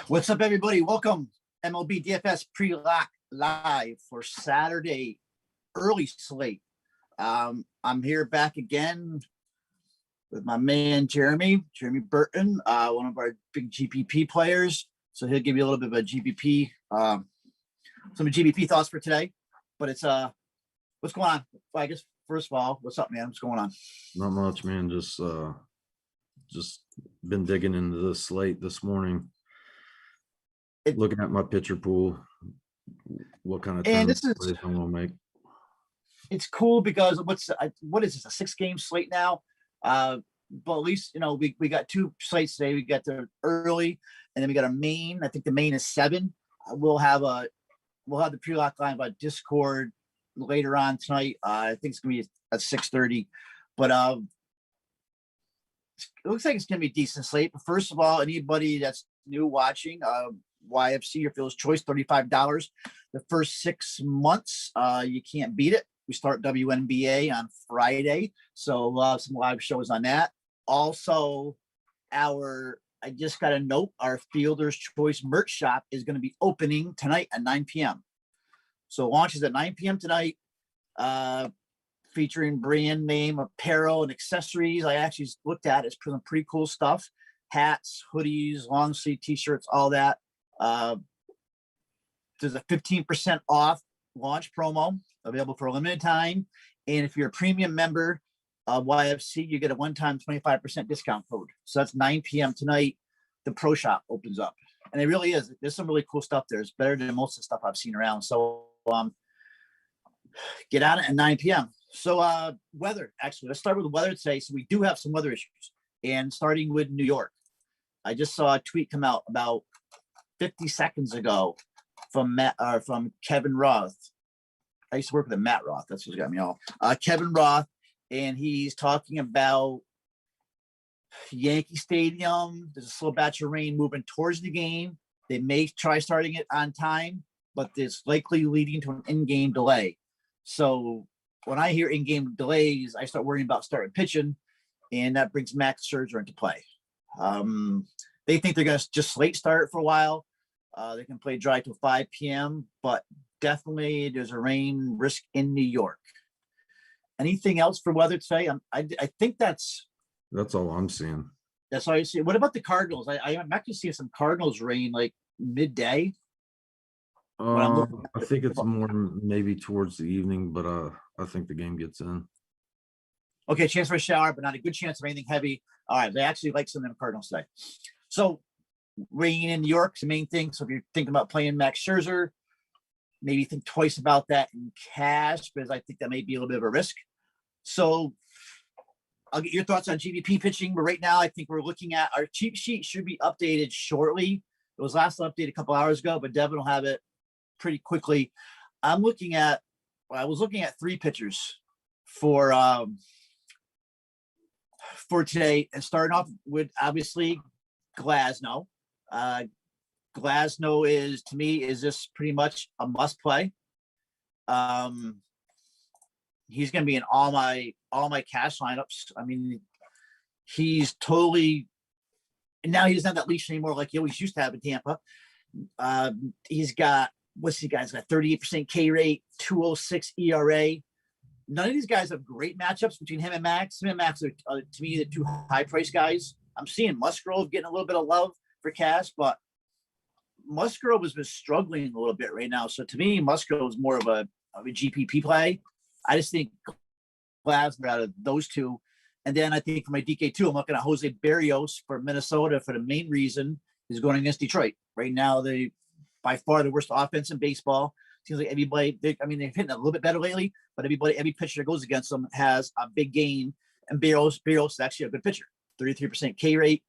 What's up, everybody? Welcome, Mlb Dfs pre-lock live for Saturday early slate. I'm here back again with my man Jeremy Burton, one of our big GPP players. So he'll give you a little bit of a GPP, some GPP thoughts for today. But it's what's going on? Well, I guess first of all, what's up, man? What's going on? Not much, man. Just been digging into the slate this morning. Looking at my pitcher pool, what kind of and this is plays I'm gonna make. It's cool because what is this, a 6-game slate now? But at least we got 2 slates today. We got the early, and then we got a main. I think the main is 7. We'll have the pre-lock line by Discord later on tonight. I think it's gonna be at 6:30, but it looks like it's gonna be a decent slate. But first of all, anybody that's new watching, YFC, your Phil's Choice, $35. The first 6 months, you can't beat it. We start WNBA on Friday, so we'll have some live shows on that. Also, I just got a note, our Fielder's Choice merch shop is going to be opening tonight at 9 p.m. So launches at 9 p.m. tonight, featuring brand name apparel and accessories. I actually looked at it. It's some pretty cool stuff. Hats, hoodies, long sleeve t-shirts, all that. There's a 15% off launch promo available for a limited time. And if you're a premium member of YFC, you get a one-time 25% discount code. So that's 9 p.m. tonight. The pro shop opens up. And it really is. There's some really cool stuff there. It's better than most of the stuff I've seen around. So get on it at 9 p.m. So weather, actually, let's start with the weather today. So we do have some weather issues. And starting with New York. I just saw a tweet come out about 50 seconds ago from Kevin Roth. I used to work with Matt Roth. That's what got me all. Kevin Roth, and he's talking about Yankee Stadium. There's a slow batch of rain moving towards the game. They may try starting it on time, but it's likely leading to an in-game delay. So when I hear in-game delays, I start worrying about starting pitching, and that brings Max Scherzer into play. They think they're going to just slate start for a while. They can play dry till 5 p.m., but definitely there's a rain risk in New York. Anything else for weather today? I think that's all I'm seeing. That's all you see. What about the Cardinals? I'm actually seeing some Cardinals rain like midday. I think it's more maybe towards the evening, but I think the game gets in. Okay, chance for a shower, but not a good chance of anything heavy. All right, they actually like some of them Cardinals today. So rain in New York's the main thing. So if you're thinking about playing Max Scherzer, maybe think twice about that in cash, because I think that may be a little bit of a risk. So I'll get your thoughts on GPP pitching. But right now, I think we're looking at our cheat sheet should be updated shortly. It was last updated a couple hours ago, but Devin will have it pretty quickly. I was looking at 3 pitchers for today, and starting off with obviously Glasnow. Glasnow is, to me, is this pretty much a must play. He's going to be in all my cash lineups. I mean, he's totally, and now he doesn't have that leash anymore like he always used to have in Tampa. He's got, what's he got? He's got 38% K rate, 2.06 ERA. None of these guys have great matchups between him and Max. Him and Max are, to me, the 2 high-price guys. I'm seeing Musgrove getting a little bit of love for cash, but Musgrove has been struggling a little bit right now. So to me, Musgrove is more of a GPP play. I just think Glasnow out of those 2. And then I think for my DK2, I'm looking at Jose Berrios for Minnesota for the main reason is going against Detroit. Right now, they by far the worst offense in baseball. Seems like everybody, they've hitting a little bit better lately, but every pitcher that goes against them has a big game. And Berrios is actually a good pitcher, 33% K rate.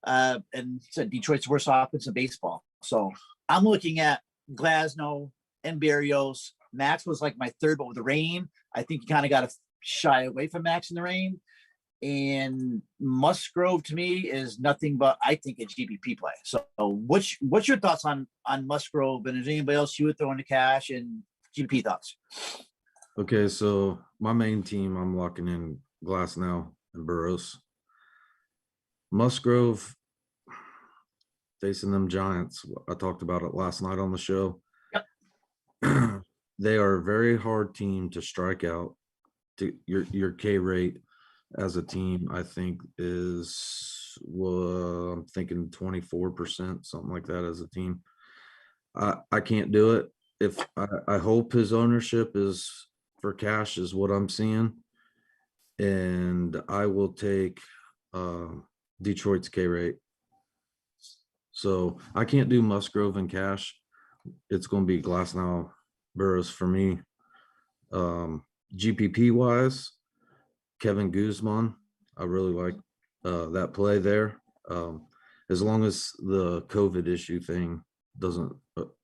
And said Detroit's worst offense in baseball. So I'm looking at Glasnow and Berrios. Max was like my 3rd, but with the rain, I think you kind of got to shy away from Max in the rain. And Musgrove to me is nothing but, I think, a GPP play. So what's your thoughts on Musgrove, and is anybody else you would throw into cash, and GPP thoughts? Okay, so my main team, I'm locking in Glasnow and Burrows. Musgrove, facing them Giants. I talked about it last night on the show. Yep. They are a very hard team to strike out. To your K rate as a team, I think is, well, I'm thinking 24%, something like that as a team. I can't do it. If I hope his ownership is for cash is what I'm seeing. And I will take Detroit's K rate. So I can't do Musgrove and cash. It's going to be Glasnow Burrows for me. GPP wise, Kevin Guzman, I really like that play there. As long as the COVID issue thing doesn't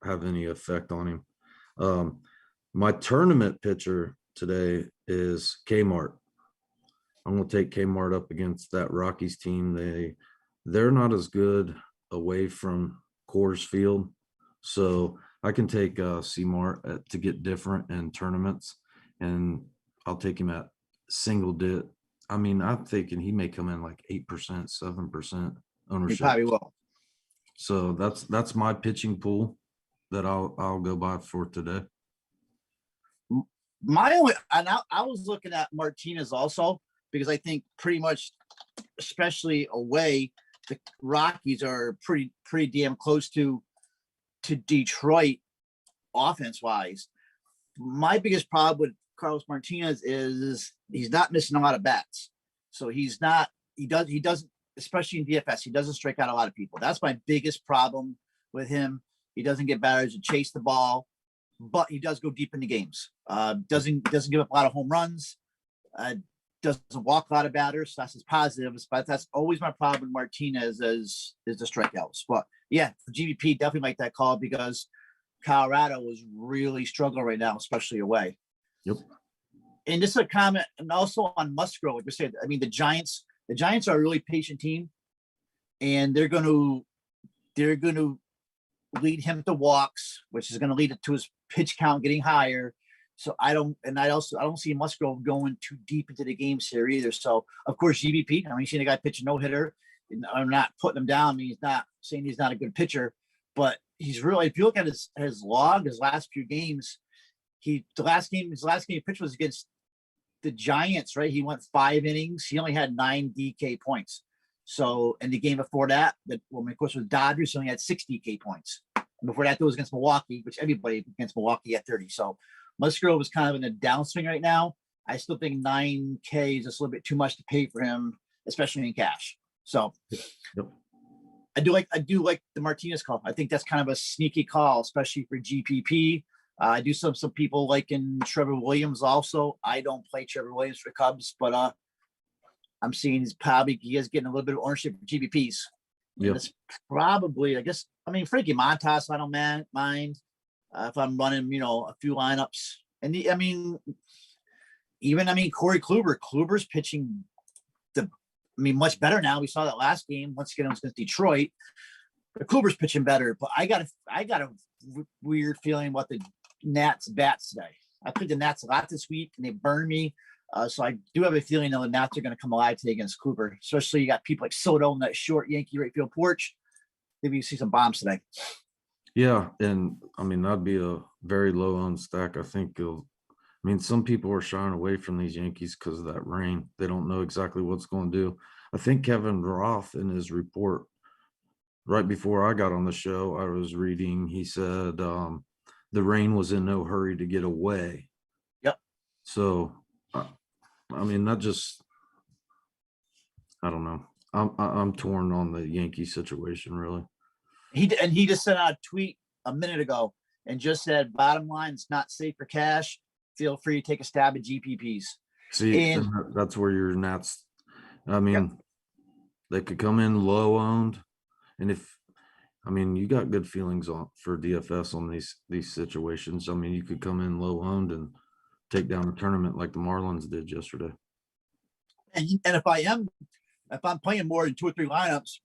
have any effect on him. My tournament pitcher today is Kmart. I'm going to take Kmart up against that Rockies team. They're not as good away from Coors Field. So I can take C-Mart to get different in tournaments, and I'll take him at single digit. I mean, I'm thinking he may come in like 8%, 7% ownership. He probably will. So that's my pitching pool that I'll go by for today. My only, and I was looking at Martinez also, because I think pretty much, especially away, the Rockies are pretty damn close to Detroit offense wise. My biggest problem with Carlos Martinez is he's not missing a lot of bats. So he doesn't, especially in DFS, he doesn't strike out a lot of people. That's my biggest problem with him. He doesn't get batters to chase the ball, but he does go deep into games. Doesn't give up a lot of home runs. Doesn't walk a lot of batters. So that's his positives, but that's always my problem with Martinez is the strikeouts. But yeah, for GVP, definitely like that call because Colorado is really struggling right now, especially away. Yep. And just a comment, and also on Musgrove, like we said, I mean, the Giants are a really patient team, and they're going to lead him to walks, which is going to lead to his pitch count getting higher. So I don't see Musgrove going too deep into the games here either. So of course, GVP, I mean, you've seen a guy pitch a no-hitter, and I'm not putting him down. I mean, he's not saying he's not a good pitcher, but he's really, if you look at his log, his last few games, his last game he pitched was against the Giants, right? He went 5 innings. He only had 9 DK points. So, and the game before that, of course, with Dodgers, he only had 6 DK points. And before that, it was against Milwaukee, which everybody against Milwaukee had 30. So Musgrove is kind of in a downswing right now. I still think 9K is just a little bit too much to pay for him, especially in cash. So yep. I do like the Martinez call. I think that's kind of a sneaky call, especially for GPP. I do some people liking Trevor Williams also. I don't play Trevor Williams for Cubs, but I'm seeing he is getting a little bit of ownership for GPPs. Yeah, it's probably, I guess. I mean, Frankie Montas, I don't mind if I'm running, a few lineups. And Corey Kluber. Kluber's pitching much better now. We saw that last game. Once again, it was against Detroit. But Kluber's pitching better. But I got a weird feeling about the Nats bats today. I played the Nats a lot this week, and they burned me. So I do have a feeling that the Nats are going to come alive today against Kluber. Especially you got people like Soto in that short Yankee right field porch. Maybe you see some bombs today. Yeah, and I mean that'd be a very low owned stack. I think some people are shying away from these Yankees because of that rain. They don't know exactly what's going to do. I think Kevin Roth in his report right before I got on the show, I was reading, he said the rain was in no hurry to get away. Yep. So, I don't know. I'm torn on the Yankee situation, really. He just sent out a tweet a minute ago and just said, bottom line, it's not safe for cash. Feel free to take a stab at GPPs. See, and that's where your Nats, Yep. They could come in low owned. And you got good feelings for DFS on these situations. You could come in low owned and take down a tournament like the Marlins did yesterday. And if I'm playing more than 2 or 3 lineups,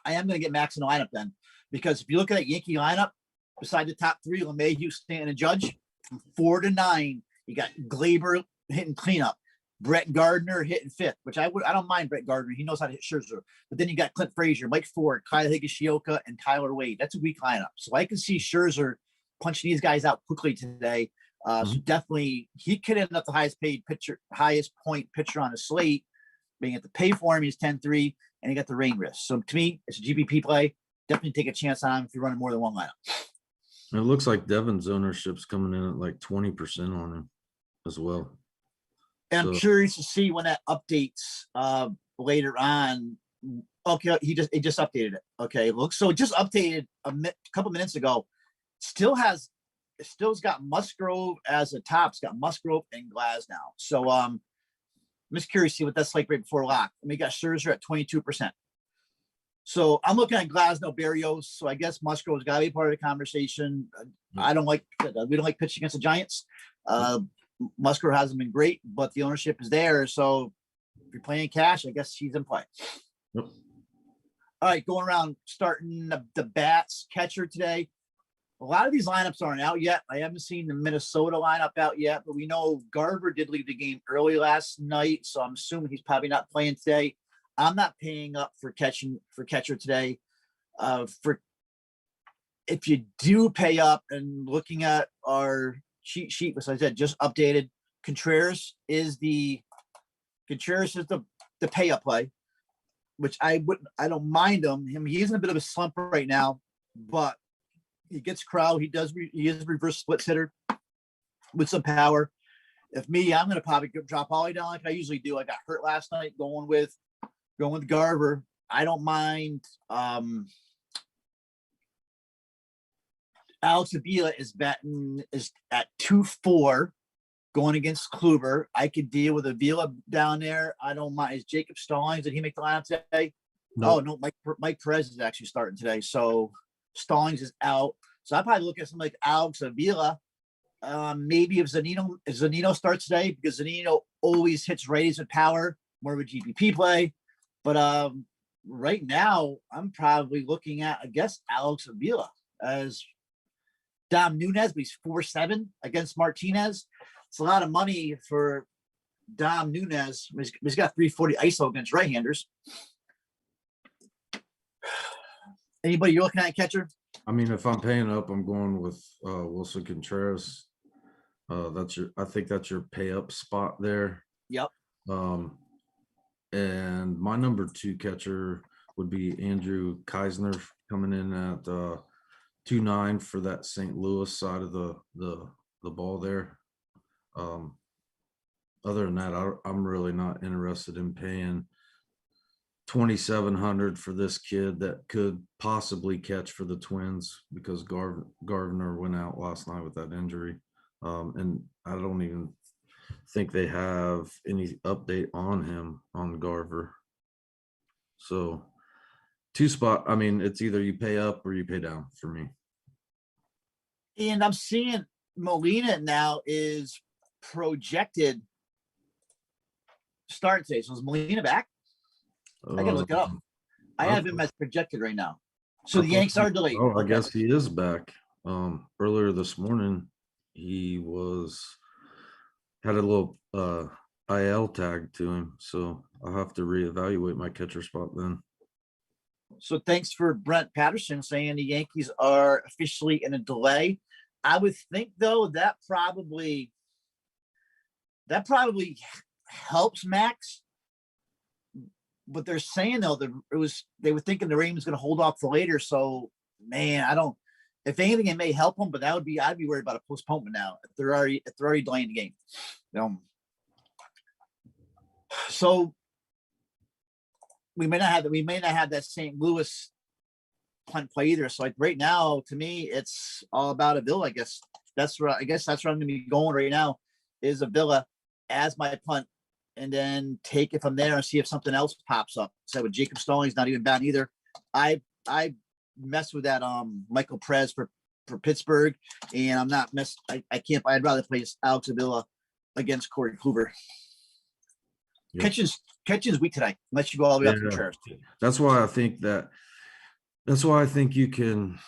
I am going to get max in the lineup then. Because if you look at that Yankee lineup, beside the top 3, LeMahieu, Stanton, and Judge, from 4 to 9, you got Glaber hitting cleanup. Brett Gardner hitting fifth, which I don't mind Brett Gardner. He knows how to hit Scherzer. But then you got Clint Frazier, Mike Ford, Kyle Higashioka, and Tyler Wade. That's a weak lineup. So I can see Scherzer punching these guys out quickly today. So definitely he could end up the highest point pitcher on the slate. Being at the pay for him, he's 10-3, and he got the rain risk. So to me, it's a GPP play. Definitely take a chance on him if you're running more than one lineup. It looks like Devin's ownership's coming in at like 20% on him as well. And I'm curious to see when that updates later on. Okay, it just updated it. Okay, look, so it just updated a couple minutes ago. Still's got Musgrove as a top. It's got Musgrove and Glass now. So I'm just curious to see what that's like right before lock. And we got Scherzer at 22%. So I'm looking at Glasnow, Berrios. So I guess Musgrove's got to be part of the conversation. We don't like pitching against the Giants. Musgrove hasn't been great, but the ownership is there. So if you're playing cash, I guess he's in play. Yep. All right, going around, starting the bats catcher today. A lot of these lineups aren't out yet. I haven't seen the Minnesota lineup out yet, but we know Garver did leave the game early last night, so I'm assuming he's probably not playing today. I'm not paying up for catcher today. If you do pay up and looking at our cheat sheet, as I said, just updated, Contreras is the pay up play, which I don't mind him. He's in a bit of a slump right now, but he gets crowd. He is a reverse split hitter with some power. If me, I'm going to probably drop Ollie down like I usually do. I got hurt last night going with Garver. I don't mind. Alex Avila is at 2-4 going against Kluber. I could deal with Avila down there. I don't mind. Is Jacob Stallings, did he make the lineup today? No. Oh, no. Mike Perez is actually starting today. So Stallings is out. So I probably look at something like Alex Avila. Maybe if Zunino starts today, because Zunino always hits righties with power, more of a GPP play. But right now, I'm probably looking at, I guess, Alex Avila as Dom Nunez, but he's 4-7 against Martinez. It's a lot of money for Dom Nunez. He's got 340 ISO against right-handers. Anybody you're looking at, catcher? I mean, if I'm paying up, I'm going with Wilson Contreras. I think that's your pay up spot there. Yep. And my number 2 catcher would be Andrew Keisner, coming in at 2.9 for that St. Louis side of the ball there. Other than that, I'm really not interested in paying $2,700 for this kid that could possibly catch for the Twins, because Gardner went out last night with that injury. And I don't even think they have any update on him, on Garver. So 2 spot, I mean, it's either you pay up or you pay down for me. And I'm seeing Molina now is projected start today. So is Molina back? I gotta look it up. I have him as projected right now. So the Yanks are delayed. Oh, I guess he is back. Earlier this morning, he had a little IL tag to him, so I'll have to reevaluate my catcher spot then. So thanks for Brent Patterson saying the Yankees are officially in a delay. I would think though that probably helps Max. But they're saying though they were thinking the Ravens was going to hold off for later. So man, if anything, it may help them, but I'd be worried about a postponement now if they're already delaying the game. So we may not have that St. Louis punt play either. So like right now, to me, it's all about Avila. I guess that's where I'm going to be going right now, is Avila as my punt, and then take it from there and see if something else pops up. So with Jacob Stallings not even bad either. I mess with that Michael Perez for Pittsburgh, and I'm not I can't. I'd rather play Alex Avila against Corey Kluber. Yep. Catching's weak today, unless you go all the way up to Contreras. That's why I think you can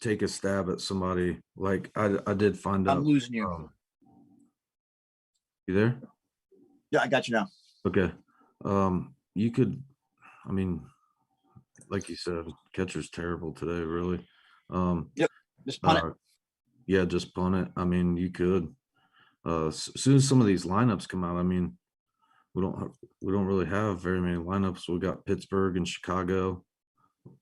take a stab at somebody. Like I did find out. I'm losing you. You there? Yeah, I got you now. Okay. You could, I mean, like you said, catcher's terrible today, really. Yep. Just punt it. Yeah, just punt it. I mean, you could. As soon as some of these lineups come out, I mean, we don't really have very many lineups. We got Pittsburgh and Chicago.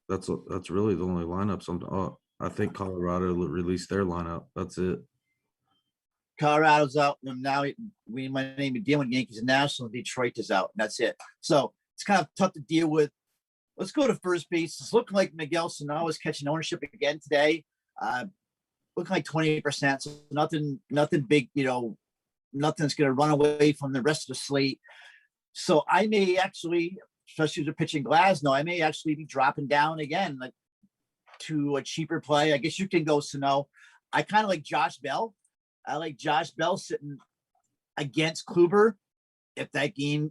That's really the only lineups. I think Colorado released their lineup. That's it. Colorado's out. And now we might name it dealing with Yankees and Nationals. Detroit is out. And that's it. So it's kind of tough to deal with. Let's go to first base. It's looking like Miguel Sano is catching ownership again today. Looking like 28%. So nothing big, nothing's going to run away from the rest of the slate. So I may actually, especially if they're pitching Glasnow, I may actually be dropping down again, like to a cheaper play. I guess you can go Sano. I kind of like Josh Bell. I like Josh Bell sitting against Kluber if that game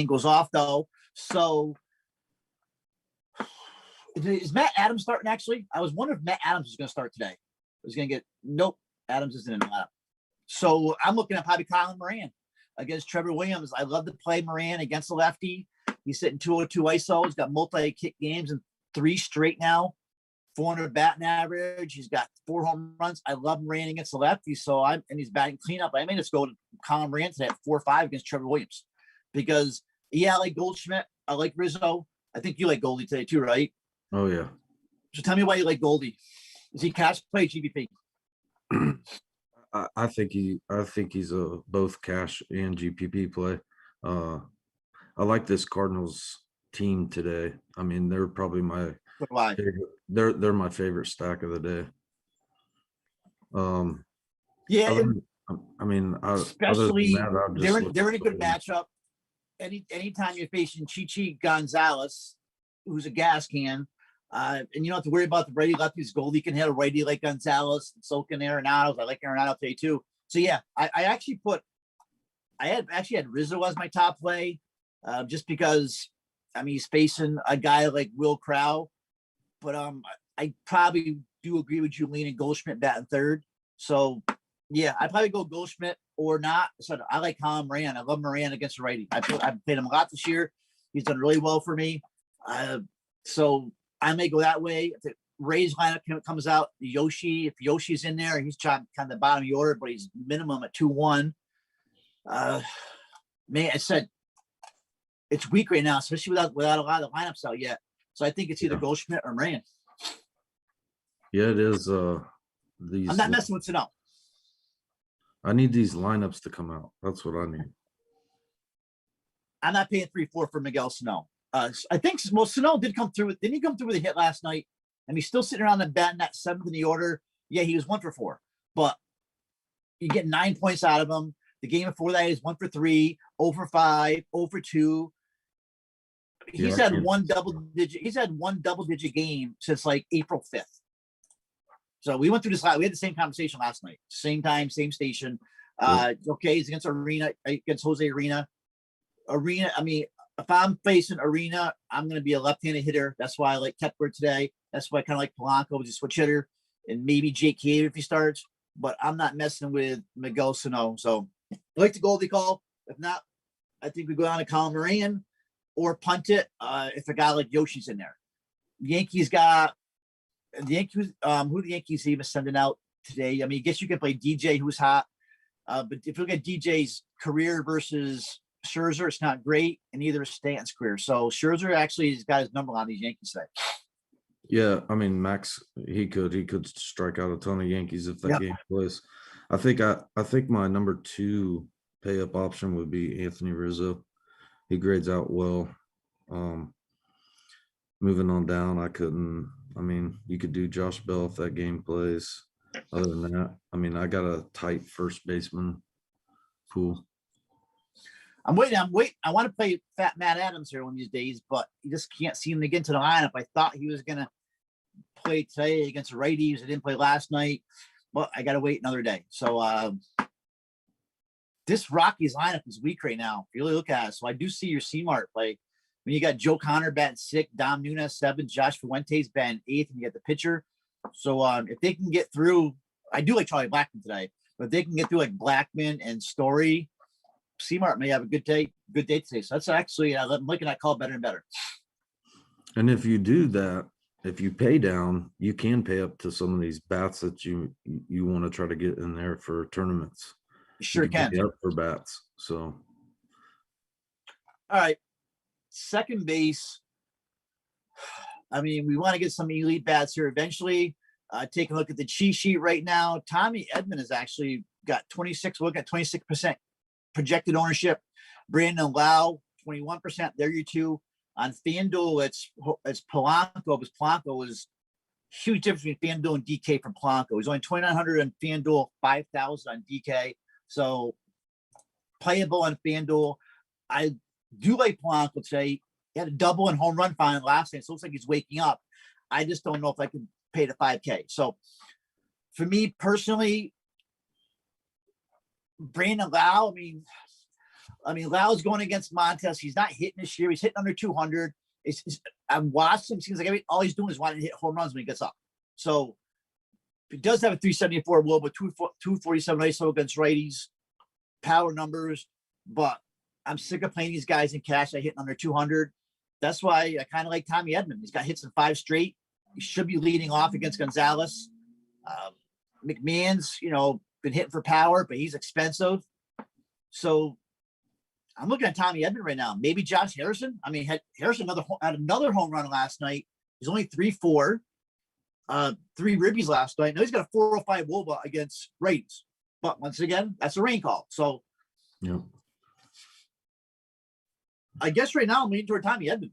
goes off though. So is Matt Adams starting actually? I was wondering if Matt Adams was going to start today. I was going to nope, Adams isn't in the lineup. So I'm looking at probably Colin Moran against Trevor Williams. I love to play Moran against the lefty. He's sitting 202 ISO. He's got multi-kick games and 3 straight now. 400 batting average. He's got 4 home runs. I love Moran against the lefty. And he's batting cleanup. I may just go to Colin Moran today at 4-5 against Trevor Williams because I like Goldschmidt. I like Rizzo. I think you like Goldie today too, right? Oh yeah. So tell me why you like Goldie. Is he cash play GBP? I think he's a both cash and GPP play. I like this Cardinals team today. I mean, they're probably my favorite. They're my favorite stack of the day. Yeah, I mean, especially they're in a good matchup. Anytime you're facing Chichi Gonzalez, who's a gas can, and you don't have to worry about the righty lefties. Goldie can hit a righty like Gonzalez, and so can Arenado's. I like Arenado today too. So yeah, I actually had Rizzo as my top play, just because he's facing a guy like Will Crow, but I probably do agree with you leaning Goldschmidt batting third. So yeah, I'd probably go Goldschmidt or not. So I like Colin Moran. I love Moran against the righty. I've played him a lot this year. He's done really well for me. So I may go that way. If the Rays lineup comes out, if Yoshi's in there, he's kind of the bottom of the order, but he's minimum at 2-1. I said it's weak right now, especially without a lot of lineups out yet. So I think it's either Goldschmidt or Moran. Yeah, it is. I'm not messing with Sano. I need these lineups to come out. That's what I need. I'm not paying 3-4 for Miguel Sano. I think Sano did come through. Didn't he come through with a hit last night? And he's still sitting around the batting at 7th in the order. Yeah, he was 1 for 4, but you get 9 points out of him. The game before that is 1 for 3, 0 for 5, 0 for 2. He's had one double digit game since like April 5th. So we went through this. We had the same conversation last night. Same time, same station. Okay, he's against Jose Arena. If I'm facing Arena, I'm going to be a left-handed hitter. That's why I like Kepler today. That's why I kind of like Polanco as a switch hitter, and maybe Jake Cave if he starts. But I'm not messing with Miguel Sano. So I like the Goldie call. If not, I think we go on to Colin Moran or punt it if a guy like Yoshi's in there. Yankees got the Yankees. Who the Yankees even sending out today? I mean, I guess you can play DJ, who's hot. But if you look at DJ's career versus Scherzer, it's not great, and neither is Stanton's career. So Scherzer actually has got his number on these Yankees today. Yeah, I mean Max, he could strike out a ton of Yankees if that game plays. I think my number 2 pay up option would be Anthony Rizzo. He grades out well. Moving on down, you could do Josh Bell if that game plays. Other than that, I got a tight first baseman pool. I'm waiting. I want to play Fat Matt Adams here one of these days, but you just can't see him to get into the lineup. I thought he was going to play today against the righties. I didn't play last night, but I got to wait another day. So this Rockies lineup is weak right now. If you really look at it. So I do see your C-Mart play. When you got Joe Connor batting 6, Dom Nunes 7, Josh Fuentes batting 8th, and you got the pitcher. So if they can get through, I do like Charlie Blackmon today, but if they can get through like Blackmon and Story, C-Mart may have a good day today. So that's actually, I'm liking that call better and better. And if you do that, if you pay down, you can pay up to some of these bats that you want to try to get in there for tournaments. You sure can. Pay up for bats. So, all right, second base. I mean, we want to get some elite bats here eventually. Take a look at the cheat sheet right now. Tommy Edman has actually got 26% projected ownership. Brandon Lau, 21%. There you two. On FanDuel, it's Polanco, because Polanco is huge difference between FanDuel and DK from Polanco. He's only 2,900 on FanDuel, 5,000 on DK. So playable on FanDuel. I do like Polanco today. He had a double and home run final last night, so it looks like he's waking up. I just don't know if I can pay the 5K. So for me personally, Brandon Lau, I mean, Lau's going against Montes. He's not hitting this year. He's hitting under 200. I'm watching him. Seems like all he's doing is wanting to hit home runs when he gets up. So he does have a 374 WOBA, but 247 ISO against righties, power numbers. But I'm sick of playing these guys in cash. I hit under 200. That's why I kind of like Tommy Edman. He's got hits in 5 straight. He should be leading off against Gonzalez. McMahon's, been hitting for power, but he's expensive. So I'm looking at Tommy Edman right now. Maybe Josh Harrison. I mean, Harrison had another home run last night. He's only 3-4, 3 ribbies last night. Now he's got a 405 WOBA against righties. But once again, that's a rain call. So yeah. I guess right now I'm leaning toward Tommy Edman.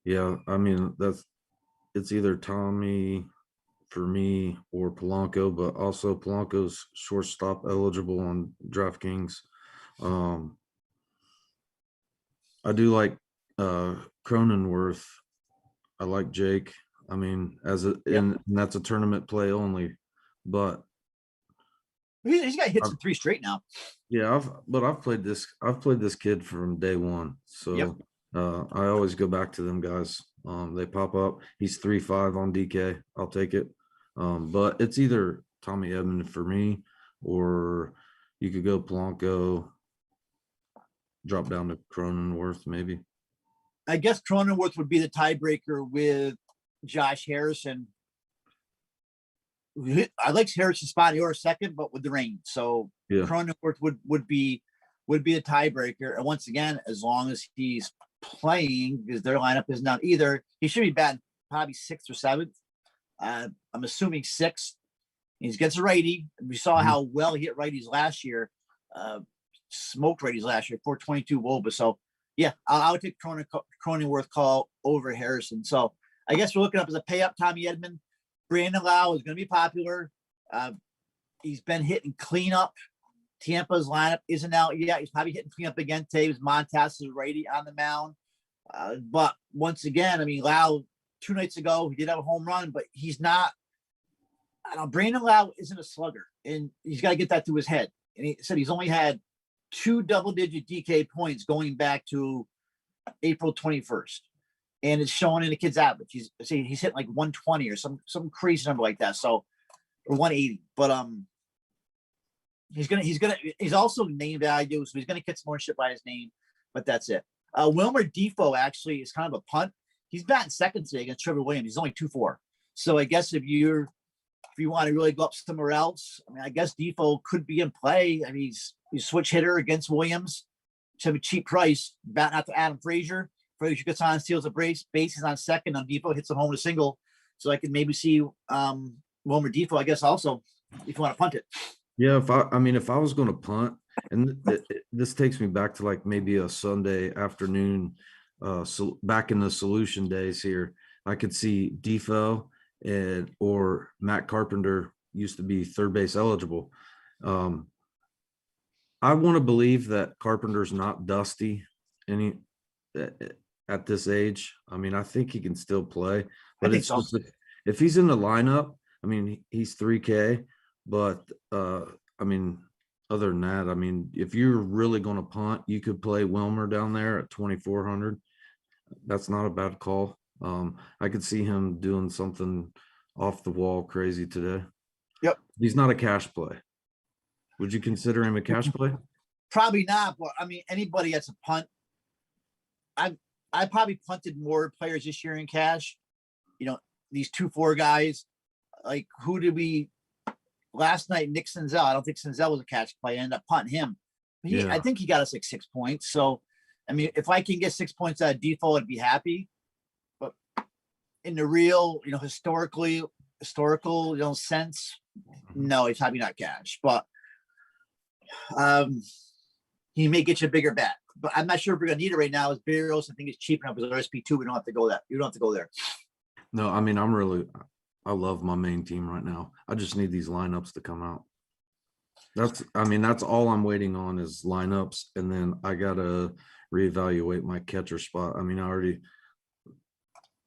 Yeah, I mean, it's either Tommy for me or Polanco, but also Polanco's shortstop eligible on DraftKings. I do like Cronenworth. I like Jake. I mean, and that's a tournament play only, but he's got hits in 3 straight now. Yeah, I've played this kid from day one. So I always go back to them guys. They pop up. He's 3-5 on DK. I'll take it. But it's either Tommy Edman for me, or you could go Polanco, drop down to Cronenworth maybe. I guess Cronenworth would be the tiebreaker with Josh Harrison. I like Harrison's spot or second, but with the rain. So Cronenworth would be a tiebreaker. And once again, as long as he's playing, because their lineup is not either, he should be batting probably 6th or 7th. I'm assuming 6th. He's against a righty. We saw how well he hit righties last year. Smoked righties last year, 422 WOBA. So yeah, I would take Cronenworth call over Harrison. So I guess we're looking up as a pay up Tommy Edman. Brandon Lau is going to be popular. He's been hitting cleanup. Tampa's lineup isn't out yet. He's probably hitting cleanup again today. It was Montas' righty on the mound. But once again, I mean, Lau 2 nights ago, he did have a home run, but he's not. I don't know. Brandon Lau isn't a slugger, and he's got to get that through his head. And he said he's only had 2 double-digit DK points going back to April 21st. And it's showing in the kid's average. He's hitting like 120 or some crazy number like that. So, or 180. But he's also name value, so he's gonna get some more shit by his name. But that's it. Mlb Dfs actually is kind of a punt. He's batting second today against Trevor Williams. He's only 2-4. So I guess if you want to really go up somewhere else, I mean, I guess Dfs could be in play. I mean, he's switch hitter against Williams. To have a cheap price, batting out to Adam Frazier. Frazier gets on, steals a bases on second. On Dfs, hits a home to single. So I could maybe see Mlb Dfs, I guess, also, if you want to punt it. Yeah, if I was going to punt, and this takes me back to like maybe a Sunday afternoon, so back in the solution days here, I could see Dfs or Matt Carpenter used to be third base eligible. I want to believe that Carpenter's not dusty at this age. I mean, I think he can still play, but it's just, if he's in the lineup, I mean, he's 3K, but I mean, other than that, I mean, if you're really going to punt, you could play Wilmer down there at 2,400. That's not a bad call. I could see him doing something off the wall crazy today. Yep. He's not a cash play. Would you consider him a cash play? Probably not, but I mean, anybody that's a punt. I probably punted more players this year in cash. You know, these 2-4 guys. Like, who did we last night? Nick Senzel. I don't think Senzel was a catch play. I ended up punting him. I think he got us like 6 points. So, I mean, if I can get 6 points out of default, I'd be happy. But in the real, historical, sense, no, it's probably not cash. But he may get you a bigger bet. But I'm not sure if we're gonna need it right now. As Barrios, I think it's cheap enough with RSP2. We don't have to go that. You don't have to go there. No, I mean, I love my main team right now. I just need these lineups to come out. That's all I'm waiting on is lineups, and then I gotta reevaluate my catcher spot. I mean,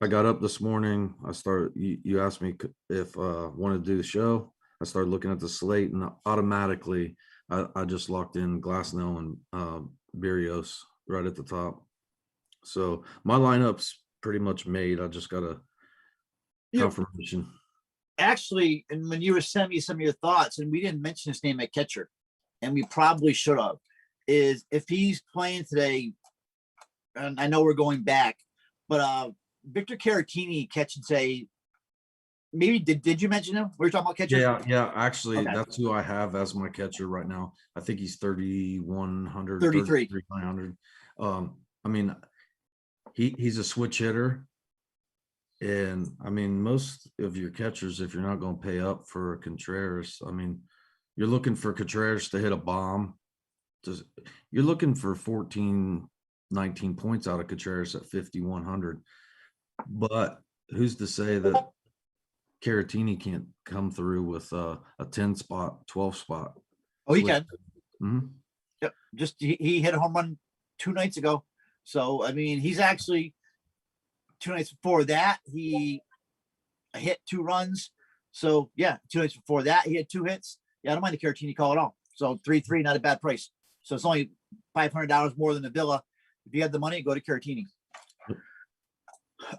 I got up this morning. You asked me if I wanted to do the show. I started looking at the slate, and automatically I just locked in Glasnow and Barrios right at the top. So my lineup's pretty much made. I just got a confirmation. Actually, and when you were sending me some of your thoughts, and we didn't mention his name at catcher, and we probably should have, is if he's playing today, and I know we're going back, but Victor Caratini catching today. Maybe did you mention him? We were talking about catcher. Yeah. Actually, Okay. That's who I have as my catcher right now. I think he's 3,100, 33. 3,900. I mean, he's a switch hitter. And I mean, most of your catchers, if you're not going to pay up for Contreras, I mean, you're looking for Contreras to hit a bomb. You're looking for 14, 19 points out of Contreras at 5,100. But who's to say that Caratini can't come through with a 10 spot, 12 spot? Oh, he can. Mm-hmm. Yep. Just he hit a home run 2 nights ago. So I mean, he's actually 2 nights before that he hit 2 runs. So yeah, 2 nights before that he had 2 hits. Yeah, I don't mind the Caratini call at all. So 3-3, not a bad price. So it's only $500 more than the Villa. If you have the money, go to Caratini.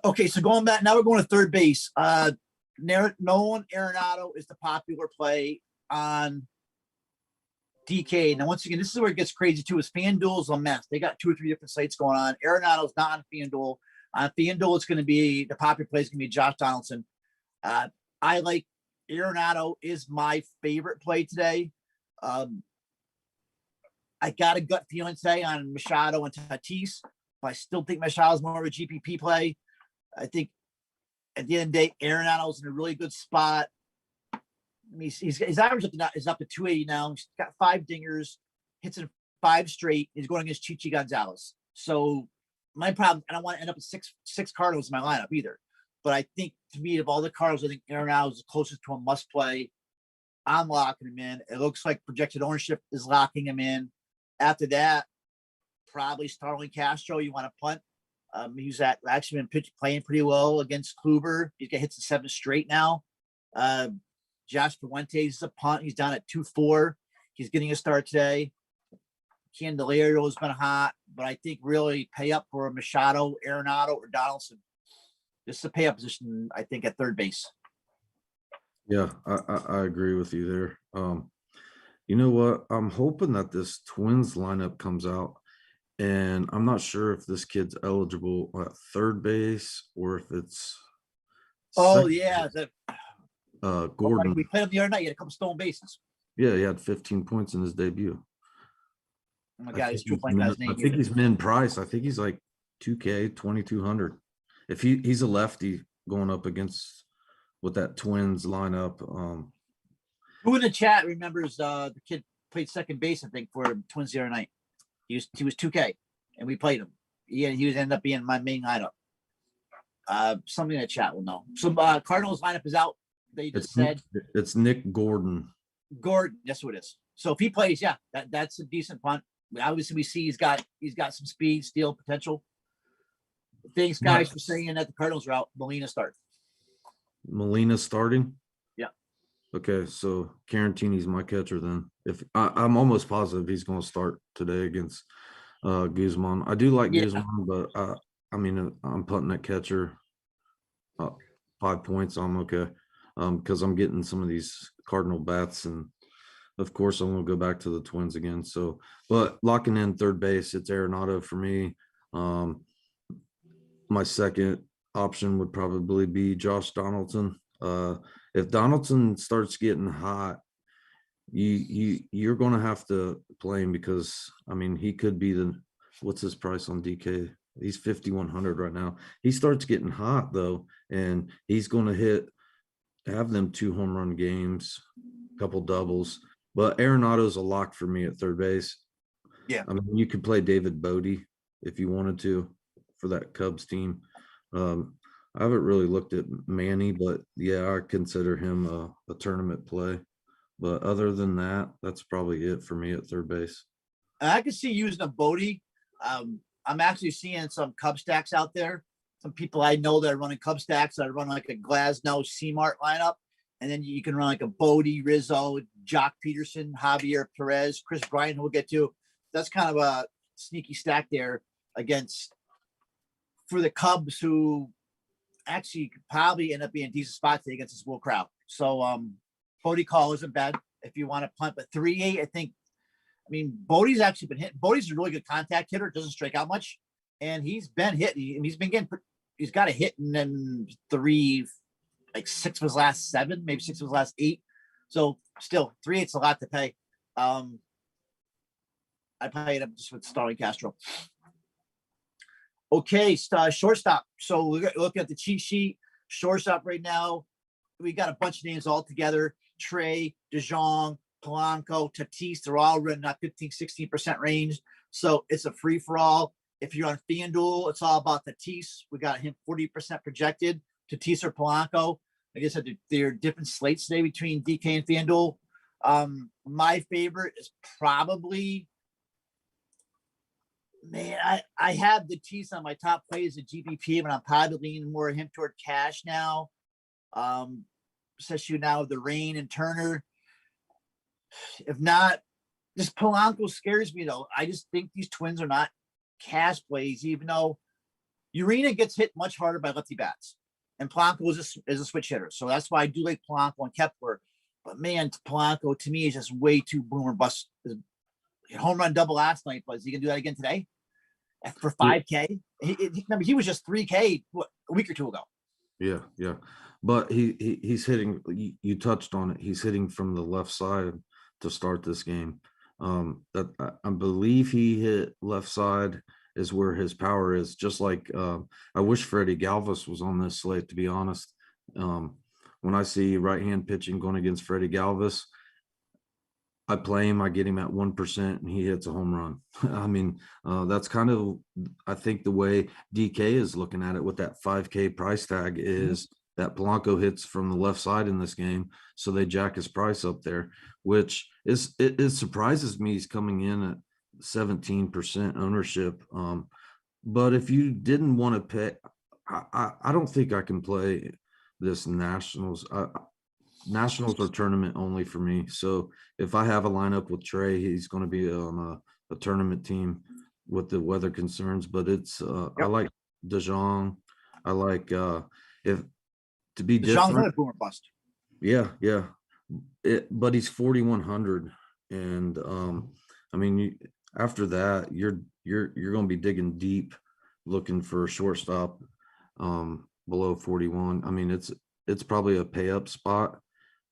Okay, so going back now, we're going to third base. Nolan Arenado is the popular play on DK. Now, once again, this is where it gets crazy too. Is FanDuel's a mess. They got 2 or 3 different sites going on. Arenado's not on FanDuel. On FanDuel, it's going to be the popular play is going to be Josh Donaldson. I like Arenado is my favorite play today. I got a gut feeling today on Machado and Tatis, but I still think Machado's more of a GPP play. I think at the end of the day, Arenado's in a really good spot. I mean, his average is up to 280 now. He's got 5 dingers, hits in 5 straight. He's going against Chichi Gonzalez. So my problem, I don't want to end up with six Cardinals in my lineup either. But I think, to me, of all the Cardinals, I think Arenado is the closest to a must play. I'm locking him in. It looks like projected ownership is locking him in. After that, probably Starling Castro. You want to punt. He's actually been playing pretty well against Kluber. He's got hits in 7 straight now. Josh Fuentes is a punt. He's down at 2-4. He's getting a start today. Candelario has been hot, but I think really pay up for Machado, Arenado, or Donaldson. This is a pay up position, I think, at third base. Yeah, I agree with you there. You know what? I'm hoping that this Twins lineup comes out, and I'm not sure if this kid's eligible at third base or if it's. Oh yeah, Gordon. We played him the other night. He had a couple stolen bases. Yeah, he had 15 points in his debut. Oh my God, he's too playing his name. I think he's min price. I think he's like 2K, 2,200. If he's a lefty going up against with that Twins lineup. Who in the chat remembers the kid played second base, I think, for Twins the other night? He was 2K, and we played him. He was ended up being my main lineup. Somebody in the chat will know. So Cardinals lineup is out. They just said it's Nick Gordon. Gordon, that's what it is. So if he plays, yeah, that's a decent punt. Obviously, we see he's got some speed, steal potential. Thanks, guys, for saying that the Cardinals are out. Molina starting. Molina starting? Yeah. Okay, so Caratini's my catcher then. If I'm almost positive he's going to start today against Guzman. I do like Guzman, but I mean, I'm punting at catcher. 5 points, I'm okay. Because I'm getting some of these Cardinal bats, and of course, I'm going to go back to the Twins again. So, but locking in third base, it's Arenado for me. My second option would probably be Josh Donaldson. If Donaldson starts getting hot, you're going to have to play him because I mean he could be what's his price on DK? He's 5,100 right now. He starts getting hot though, and he's going to have them 2 home run games, couple doubles. But Arenado's a lock for me at third base. Yeah. I mean, you could play David Bodie if you wanted to for that Cubs team. I haven't really looked at Manny, but yeah, I consider him a tournament play. But other than that, that's probably it for me at third base. I could see using a Bodie. I'm actually seeing some Cub stacks out there. Some people I know that are running Cub stacks that are running like a Glasnow C-Mart lineup. And then you can run like a Bodie, Rizzo, Jock Peterson, Javier Perez, Chris Bryant, who we'll get to. That's kind of a sneaky stack there for the Cubs, who actually could probably end up being a decent spot today against this Will crowd. So Bodie call isn't bad if you want to punt, but 3-8, I think. I mean, Bodie's actually been hitting. Bodie's a really good contact hitter. Doesn't strike out much, and he's been hitting. He's been getting. He's got a hit and then 6 of his last 7, maybe 6 of his last 8. So still 3-8's a lot to pay. I probably end up just with Starling Castro. Okay, shortstop. So we're looking at the cheat sheet. Shortstop right now, we got a bunch of names all together. Trey, DeJong, Polanco, Tatis, they're all running at 15-16% range. So it's a free-for-all. If you're on FanDuel, it's all about Tatis. We got him 40% projected. Tatis or Polanco. I guess there are different slates today between DK and FanDuel. My favorite is probably, man, I have Tatis on my top plays at GPP, but I'm probably leaning more of him toward cash now. Especially now with the rain and Turner. If not, this Polanco scares me though. I just think these Twins are not cash plays, even though Urena gets hit much harder by lefty bats, and Polanco is a switch hitter. So that's why I do like Polanco and Kepler. But man, Polanco to me is just way too boomer bust. Home run double last night, but is he gonna do that again today for 5K? He was just 3K a week or two ago. Yeah. But he's hitting. You touched on it. He's hitting from the left side to start this game. That I believe he hit left side is where his power is. Just like I wish Freddie Galvis was on this slate, to be honest. When I see right hand pitching going against Freddie Galvis, I play him. I get him at 1%, and he hits a home run. I mean, that's kind of I think the way DK is looking at it with that 5K price tag is. That Polanco hits from the left side in this game, so they jack his price up there, which it surprises me he's coming in at 17% ownership. But if you didn't want to pay, I don't think I can play this Nationals. Nationals are tournament only for me. So if I have a lineup with Trey, he's going to be on a tournament team with the weather concerns. But it's I like DeJong. I like if. To be different, boomer bust. Yeah. But he's 4,100, and I mean, after that, you're going to be digging deep, looking for a shortstop below 41. I mean, it's probably a pay up spot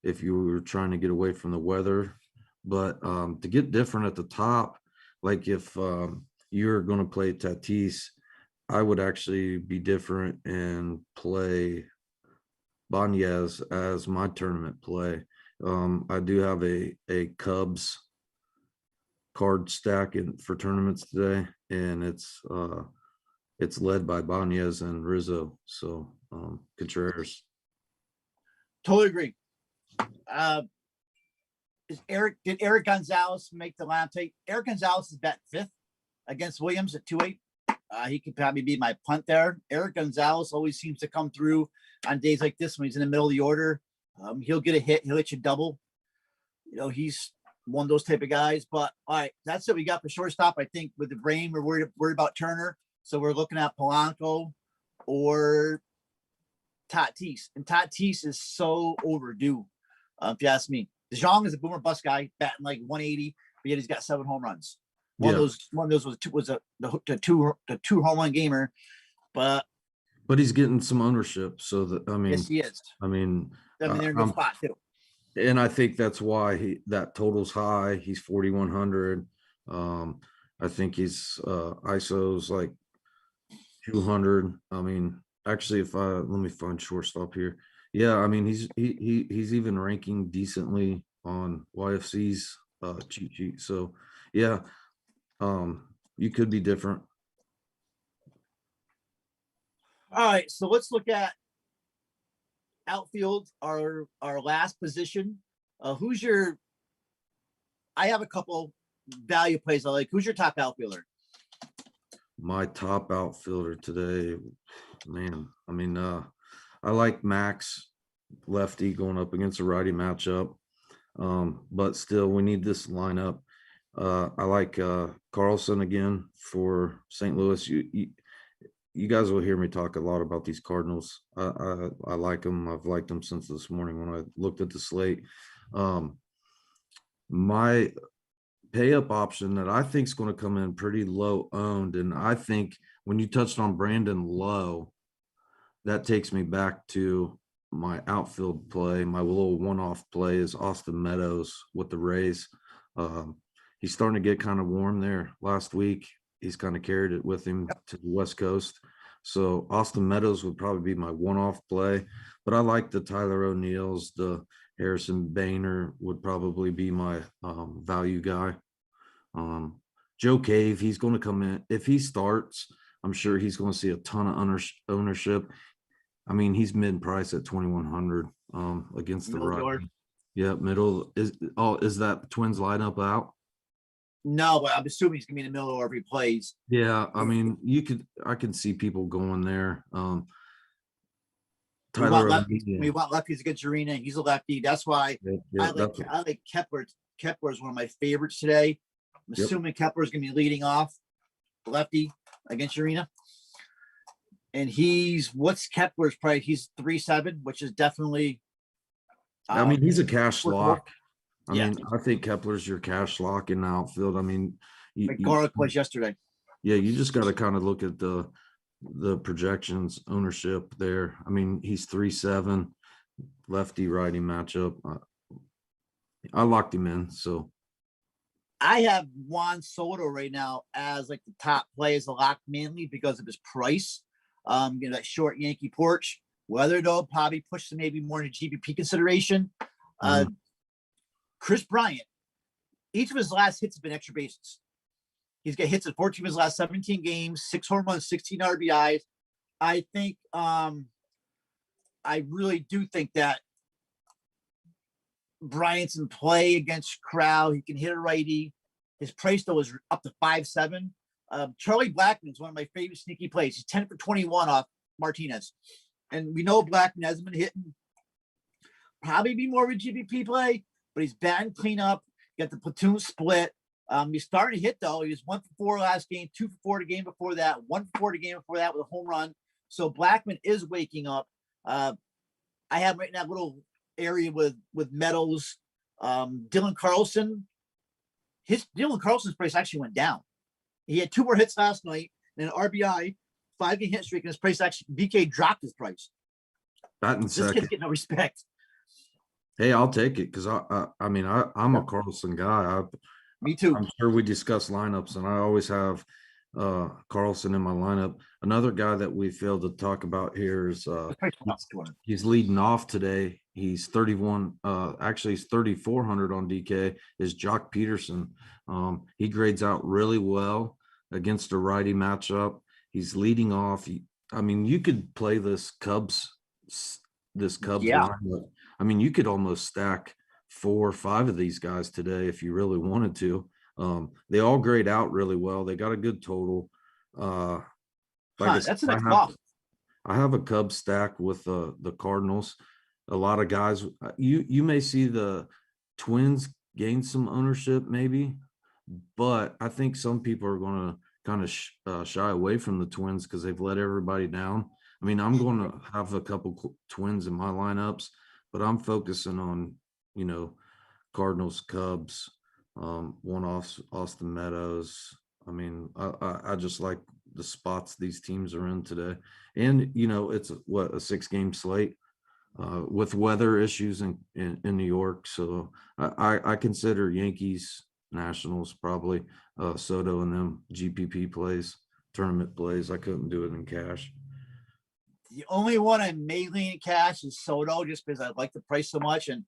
if you were trying to get away from the weather, but to get different at the top, like if you're going to play Tatis, I would actually be different and play Banez as my tournament play. I do have a Cubs card stack for tournaments today, and it's led by Banez and Rizzo. So Contreras. Totally agree. Did Eric Gonzalez make the line take? Eric Gonzalez is bet 5th against Williams at 2-8. He could probably be my punt there. Eric Gonzalez always seems to come through on days like this when he's in the middle of the order. He'll get a hit. He'll hit you double. He's one of those type of guys. But all right, that's what we got for shortstop. I think with the brain, we're worried about Turner. So we're looking at Polanco or Tatis. And Tatis is so overdue, if you ask me. DeJong is a boomer bust guy, batting like 180, but yet he's got 7 home runs. One Yeah. of those was the two home run gamer, but he's getting some ownership. So that, I mean, yes, he is. I mean, They're in a good spot too. And I think that's why that total's high. He's 4,100. I think he's ISO's like 200. I mean, actually, let me find shortstop here. Yeah, I mean, he's even ranking decently on YFC's cheat sheet. So yeah, you could be different. All right, so let's look at outfield, our last position. Who's your? I have a couple value plays I like. Who's your top outfielder? My top outfielder today, man. I mean, I like Max, lefty, going up against a righty matchup. But still, we need this lineup. I like Carlson again for St. Louis. You guys will hear me talk a lot about these Cardinals. I like them. I've liked them since this morning when I looked at the slate. My pay up option that I think is going to come in pretty low owned, and I think when you touched on Brandon Lowe, that takes me back to my outfield play. My little one-off play is Austin Meadows with the Rays. He's starting to get kind of warm there. Last week, he's kind of carried it with him to the West Coast. So Austin Meadows would probably be my one-off play. But I like the Tyler O'Neills, the Harrison Boehner would probably be my value guy. Joe Cave, he's going to come in. If he starts, I'm sure he's going to see a ton of ownership. I mean, he's mid-price at 2,100 against the Rockies. Yeah, middle. Is that Twins lineup out? No, but I'm assuming he's gonna be in the middle or if he plays. Yeah, I mean, I can see people going there. Tyler, we want lefties against Arena. He's a lefty. That's why I like Kepler. Kepler is one of my favorites today. I'm assuming Kepler is gonna be leading off lefty against Arena. And what's Kepler's price? He's 3.7, which is definitely. I mean, he's a cash lock. I Yeah. mean, I think Kepler's your cash lock in the outfield. I mean, Garlic was yesterday. Yeah, you just got to kind of look at the projections, ownership there. I mean, he's 3.7, lefty righty matchup. I locked him in. So I have Juan Soto right now as like the top play as a lock, mainly because of his price. That short Yankee porch. Weather though probably pushes him maybe more into GPP consideration. Chris Bryant, each of his last hits have been extra bases. He's got hits at 14 of his last 17 games, 6 home runs, 16 RBIs. I think I really do think that Bryant's in play against Crow. He can hit a righty. His price though is up to 5.7. Charlie Blackmon is one of my favorite sneaky plays. He's 10 for 21 off Martinez. And we know Blackmon hasn't been hitting. Probably be more of a GPP play, but he's batting cleanup. Got the platoon split. He's starting to hit, though. He was 1 for 4 last game, 2 for 4 the game before that, 1 for 4 the game before that with a home run. So Blackmon is waking up. I have right now a little area with Meadows. Dylan Carlson. Dylan Carlson's price actually went down. He had 2 more hits last night and an RBI, 5-game hit streak, and his price actually BK dropped his price. Batting This second. kid's getting no respect. Hey, I'll take it because I'm a Carlson guy. Me too. I'm sure we discuss lineups, and I always have Carlson in my lineup. Another guy that we failed to talk about here is he's leading off today. He's 31. Actually, he's 3,400 on DK. Is Jock Peterson? He grades out really well against a righty matchup. He's leading off. I mean, you could play this Cubs lineup. I mean, you could almost stack 4 or 5 of these guys today if you really wanted to. They all grade out really well. They got a good total. That's a nice call. I have a Cubs stack with the Cardinals. A lot of guys. You may see the Twins gain some ownership, maybe, but I think some people are going to kind of shy away from the Twins because they've let everybody down. I mean, I'm going to have a couple Twins in my lineups, but I'm focusing on, Cardinals, Cubs, one off Austin Meadows. I mean, I just like the spots these teams are in today. And, it's a 6-game slate with weather issues in New York. So I consider Yankees, Nationals, probably Soto and them GPP plays, tournament plays. I couldn't do it in cash. The only one I may lean in cash is Soto, just because I like the price so much. And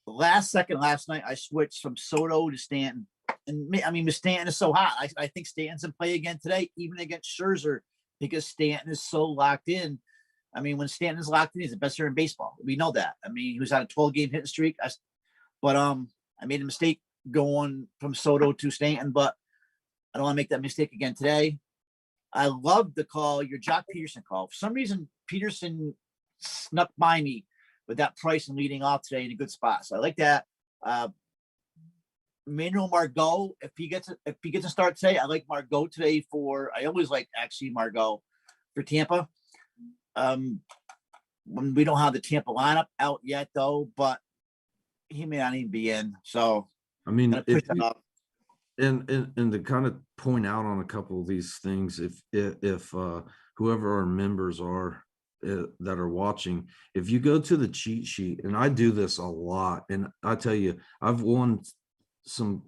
the last night, I switched from Soto to Stanton. And I mean, Stanton is so hot. I think Stanton's in play again today, even against Scherzer, because Stanton is so locked in. I mean, when Stanton is locked in, he's the best hitter in baseball. We know that. I mean, he was on a 12-game hitting streak. But I made a mistake going from Soto to Stanton, but I don't want to make that mistake again today. I love the call, your Jock Peterson call. For some reason, Peterson snuck by me with that price and leading off today in a good spot. So I like that. Manuel Margot, if he gets a start today, I like Margot today I always like actually Margot for Tampa. When we don't have the Tampa lineup out yet though, but he may not even be in. So I mean, push that up. And to kind of point out on a couple of these things, if whoever our members are that are watching, if you go to the cheat sheet, and I do this a lot, and I tell you, I've won some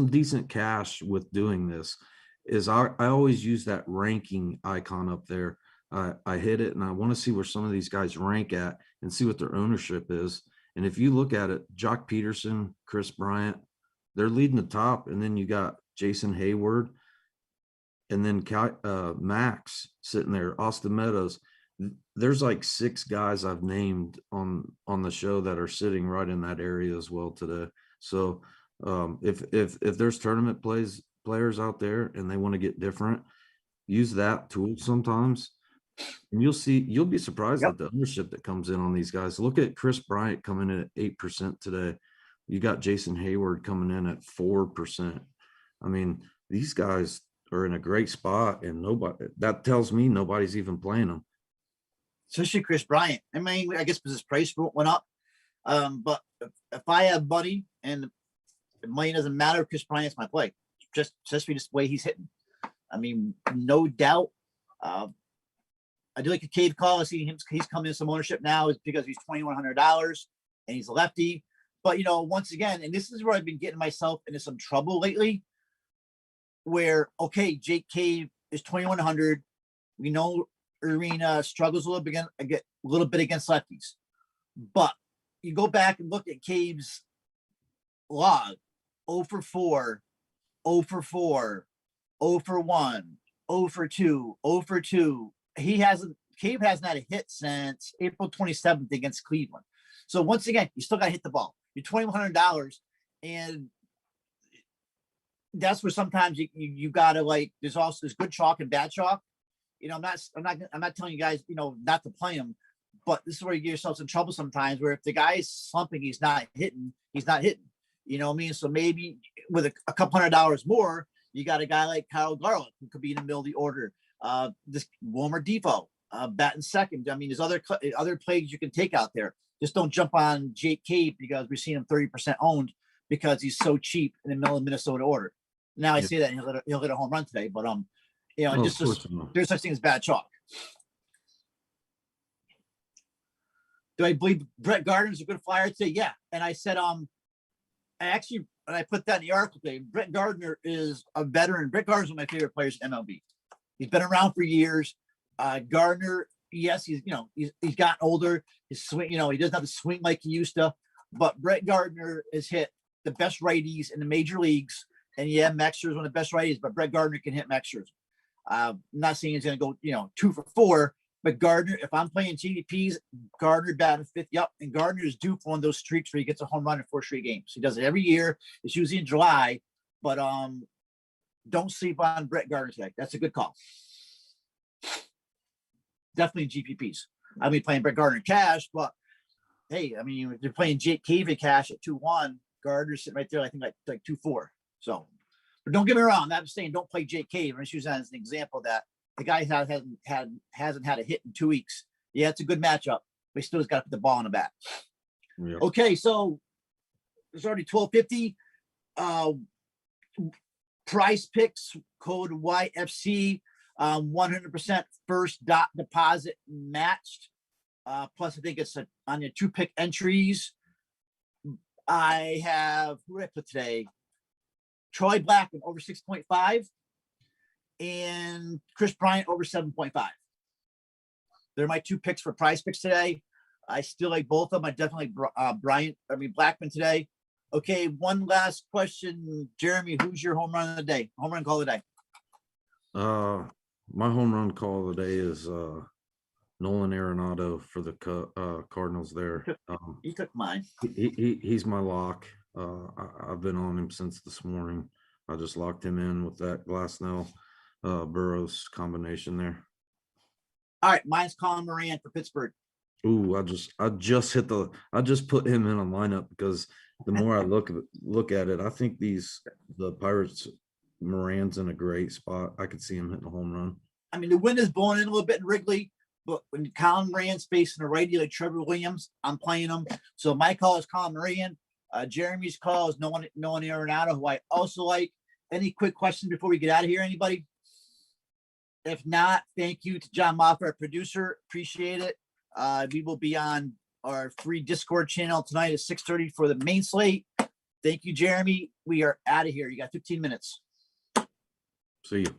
decent cash with doing this, is I always use that ranking icon up there. I hit it, and I want to see where some of these guys rank at and see what their ownership is. And if you look at it, Jock Peterson, Chris Bryant, they're leading the top, and then you got Jason Hayward, and then Max sitting there, Austin Meadows. There's like 6 guys I've named on the show that are sitting right in that area as well today. So if there's tournament players out there and they want to get different, use that tool sometimes, and you'll be surprised at the ownership that comes in on these guys. Look at Chris Bryant coming in at 8% today. You got Jason Hayward coming in at 4%. I mean, these guys are in a great spot, and that tells me nobody's even playing them. Especially Chris Bryant. I mean, I guess because his price went up. But if I have money and the money doesn't matter, Chris Bryant's my play. Just for the way he's hitting. I mean, no doubt. I do like a cave call. I see he's coming in some ownership now is because he's $2,100 and he's a lefty. But, once again, and this is where I've been getting myself into some trouble lately, where, okay, Jake Cave is 2,100. We know Arena struggles a little bit against lefties. But you go back and look at Cave's log, 0 for 4, 0 for 4, 0 for 1, 0 for 2, 0 for 2. Cave hasn't had a hit since April 27th against Cleveland. So once again, you still got to hit the ball. You're $2,100, and that's where sometimes you gotta there's good chalk and bad chalk. I'm not telling you guys not to play him, but this is where you get yourself in trouble sometimes. Where if the guy is slumping, he's not hitting. You know what I mean? So maybe with a couple $100 more, you got a guy like Kyle Garlick who could be in the middle of the order. This Mlb Dfs, batting second. I mean, there's other plays you can take out there. Just don't jump on Jake Cave because we're seeing him 30% owned because he's so cheap in the middle of Minnesota order. Now I say that and he'll hit a home run today, but there's such thing as bad chalk. Do I believe Brett Gardner's a good flyer today? Yeah. And I said, I put that in the article today. Brett Gardner is a veteran. Brett Gardner's one of my favorite players in MLB. He's been around for years. Gardner, yes, he's gotten older. His swing, he doesn't have the swing like he used to. But Brett Gardner has hit the best righties in the major leagues. And yeah, Max Scherzer is one of the best righties, but Brett Gardner can hit Max Scherzer. I'm not saying he's going to go, 2 for 4, but Gardner, if I'm playing GDPs, Gardner batting 50 up, and Gardner is due for one of those streaks where he gets a home run in 4 straight games. He does it every year. It's usually in July, but don't sleep on Brett Gardner today. That's a good call. Definitely GPPs. I'll be playing Brett Gardner in cash, but hey, I mean, if you're playing Jake Cave in cash at 2-1, Gardner's sitting right there, I think like 2-4. So, but don't get me wrong. I'm saying don't play Jake Cave. I'm just using that as an example that the guy hasn't had a hit in 2 weeks. Yeah, it's a good matchup, but he still has got to put the ball in the bat. Yeah. Okay, so There's already 1250. Price picks code YFC. 100% first dot deposit matched. Plus, I think it's on your 2-pick entries. I have, who did I put today? Troy Blackman over 6.5 and Chris Bryant over 7.5. They're my 2 picks for prize picks today. I still like both of them. I definitely Blackman today. Okay, one last question. Jeremy, who's your home run of the day? Home run call of the day. My home run call of the day is Nolan Arenado for the Cardinals there. You took mine. He's my lock. I've been on him since this morning. I just locked him in with that Glasnow Burrows combination there. All right, mine's Colin Moran for Pittsburgh. Ooh, I just put him in a lineup because the more I look at it, I think the Pirates Moran's in a great spot. I could see him hitting a home run. I mean, the wind is blowing in a little bit in Wrigley, but when Colin Moran's facing a righty like Trevor Williams, I'm playing him. So my call is Colin Moran. Jeremy's call is Nolan Arenado, who I also like. Any quick questions before we get out of here, anybody? If not, thank you to John Moffat, our producer. Appreciate it. We will be on our free Discord channel tonight at 6:30 for the main slate. Thank you, Jeremy. We are out of here. You got 15 minutes. See you.